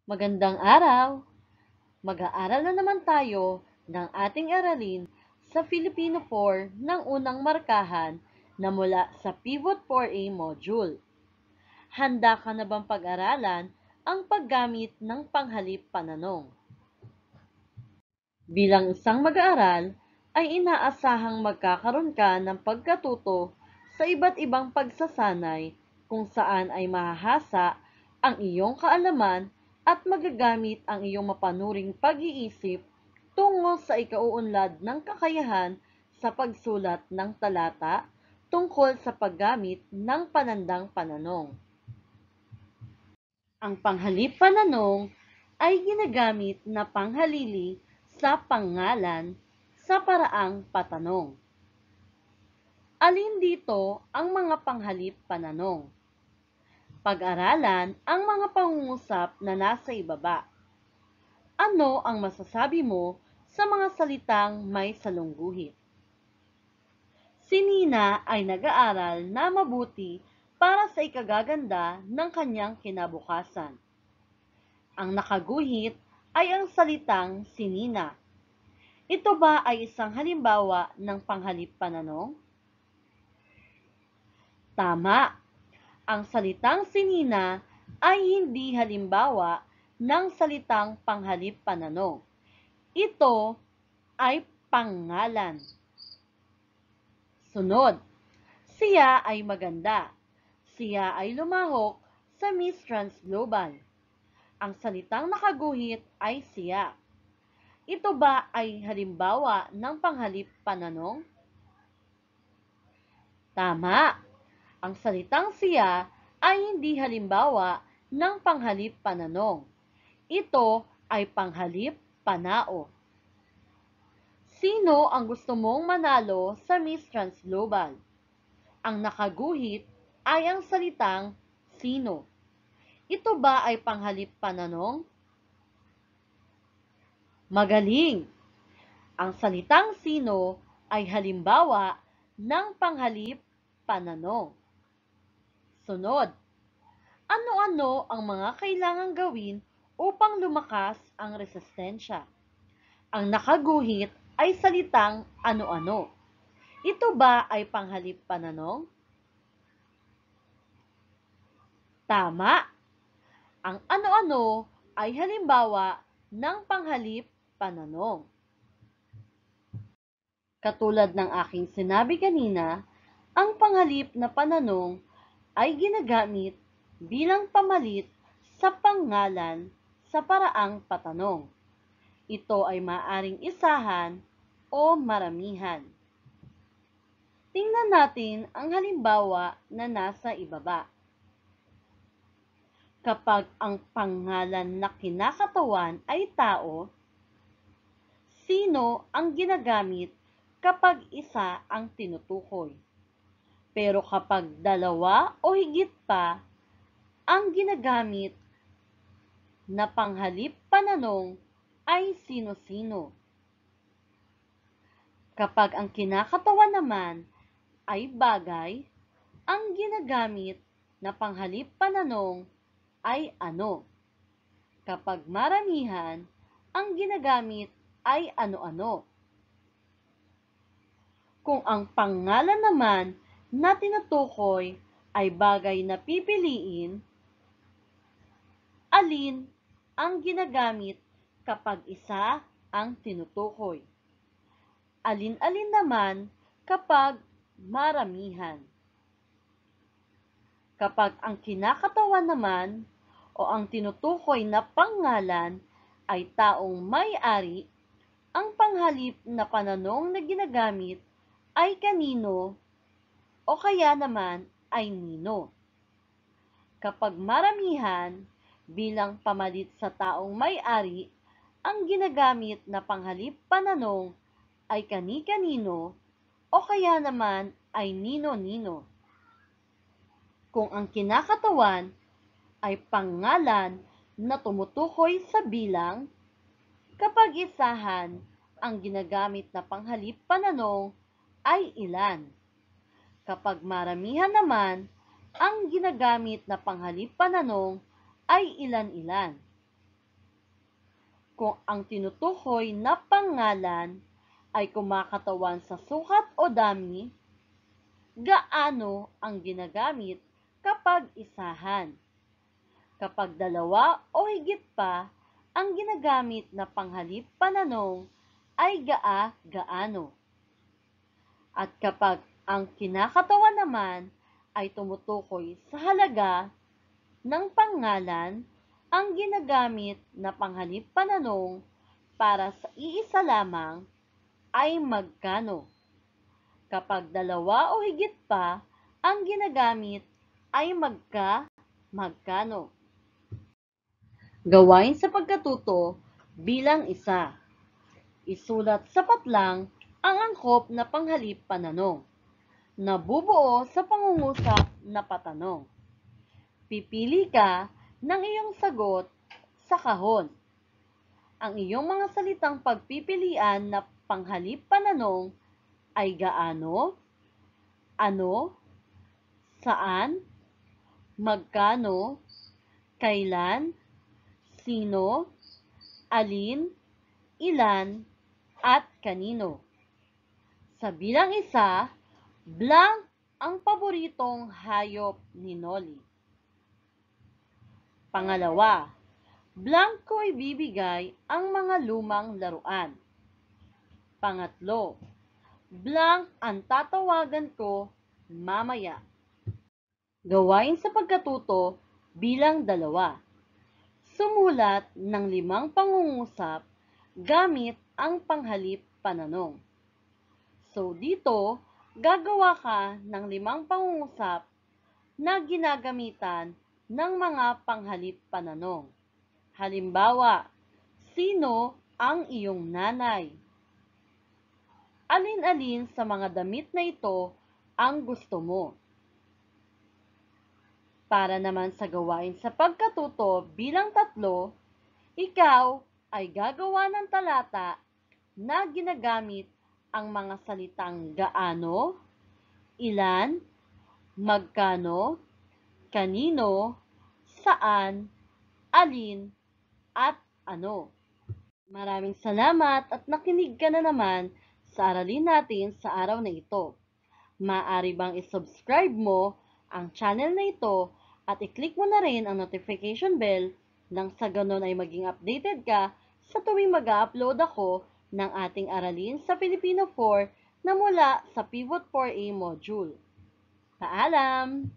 Magandang araw! Mag-aaral na naman tayo ng ating aralin sa Filipino 4 ng unang markahan na mula sa Pivot 4A module. Handa ka na bang pag-aralan ang paggamit ng panghalip pananong? Bilang isang mag-aaral, ay inaasahang magkakaroon ka ng pagkatuto sa iba't ibang pagsasanay kung saan ay mahahasa ang iyong kaalaman at magagamit ang iyong mapanuring pag-iisip tungo sa ikauunlad ng kakayahan sa pagsulat ng talata tungkol sa paggamit ng panandang pananong. Ang panghalip pananong ay ginagamit na panghalili sa pangalan sa paraang patanong. Alin dito ang mga panghalip pananong? Pag-aralan ang mga pangungusap na nasa ibaba. Ano ang masasabi mo sa mga salitang may salungguhit? Si Nina ay nag-aaral na mabuti para sa ikagaganda ng kanyang kinabukasan. Ang nakaguhit ay ang salitang si Nina. Ito ba ay isang halimbawa ng panghalip pananong? Tama! Ang salitang si Nina ay hindi halimbawa ng salitang panghalip pananong. Ito ay pangalan. Sunod, siya ay maganda. Siya ay lumahok sa Miss Trans Global. Ang salitang nakaguhit ay siya. Ito ba ay halimbawa ng panghalip pananong? Tama! Ang salitang siya ay hindi halimbawa ng panghalip pananong. Ito ay panghalip panao. Sino ang gusto mong manalo sa Miss Trans Global? Ang nakaguhit ay ang salitang sino. Ito ba ay panghalip pananong? Magaling! Ang salitang sino ay halimbawa ng panghalip pananong. Sunod, ano-ano ang mga kailangang gawin upang lumakas ang resistensya? Ang nakaguhit ay salitang ano-ano. Ito ba ay panghalip pananong? Tama! Ang ano-ano ay halimbawa ng panghalip pananong. Katulad ng aking sinabi kanina, ang panghalip na pananong ay ginagamit bilang pamalit sa pangalan sa paraang patanong. Ito ay maaring isahan o maramihan. Tingnan natin ang halimbawa na nasa ibaba. Kapag ang pangalan na kinakatawan ay tao, sino ang ginagamit kapag isa ang tinutukoy? Pero kapag dalawa o higit pa ang ginagamit na panghalip pananong ay sino-sino. Kapag ang kinakatawan naman ay bagay, ang ginagamit na panghalip pananong ay ano. Kapag maramihan, ang ginagamit ay ano-ano. Kung ang pangalan naman na tinutukoy ay bagay na pipiliin, alin ang ginagamit kapag isa ang tinutukoy? Alin-alin naman kapag maramihan? Kapag ang kinakatawan naman o ang tinutukoy na pangalan ay taong may-ari, ang panghalip na pananong na ginagamit ay kanino o kaya naman ay nino. Kapag maramihan, bilang pamalit sa taong may-ari, ang ginagamit na panghalip pananong ay kani-kanino o kaya naman ay nino-nino. Kung ang kinakatawan ay pangalan na tumutukoy sa bilang, kapag isahan, ang ginagamit na panghalip pananong ay ilan. Kapag maramihan naman, ang ginagamit na panghalip pananong ay ilan-ilan. kung ang tinutukoy na pangalan ay kumakatawan sa sukat o dami, gaano ang ginagamit kapag isahan. Kapag dalawa o higit pa ang ginagamit na panghalip pananong ay gaano. At kapag ang kinakatawan naman ay tumutukoy sa halaga ng pangalan, ang ginagamit na panghalip pananong para sa iisa lamang ay magkano. Kapag dalawa o higit pa ang ginagamit ay magkano. Gawain sa pagkatuto bilang isa. Isulat sapat lang ang angkop na panghalip pananong na bubuo sa pangungusap na patanong. Pipili ka ng iyong sagot sa kahon. Ang iyong mga salitang pagpipilian na panghalip pananong ay gaano, ano, saan, magkano, kailan, sino, alin, ilan, at kanino. Sa bilang isa, blank ang paboritong hayop ni Noli. Pangalawa, blank ko ibibigay ang mga lumang laruan. Pangatlo, blank ang tatawagan ko mamaya. Gawain sa pagkatuto bilang 2. Sumulat ng 5 pangungusap gamit ang panghalip pananong. So dito, gagawa ka ng 5 pangungusap na ginagamitan ng mga panghalip pananong. Halimbawa, sino ang iyong nanay? Alin-alin sa mga damit na ito ang gusto mo? Para naman sa gawain sa pagkatuto bilang 3, ikaw ay gagawa ng talata na ginagamit ang mga salitang gaano, ilan, magkano, kanino, saan, alin, at ano. Maraming salamat at nakinig ka na naman sa aralin natin sa araw na ito. Maaari bang isubscribe mo ang channel na ito at i-click mo na rin ang notification bell nang sa ganon ay maging updated ka sa tuwing mag-upload ako ng ating aralin sa Filipino 4 na mula sa Pivot 4A module. Paalam!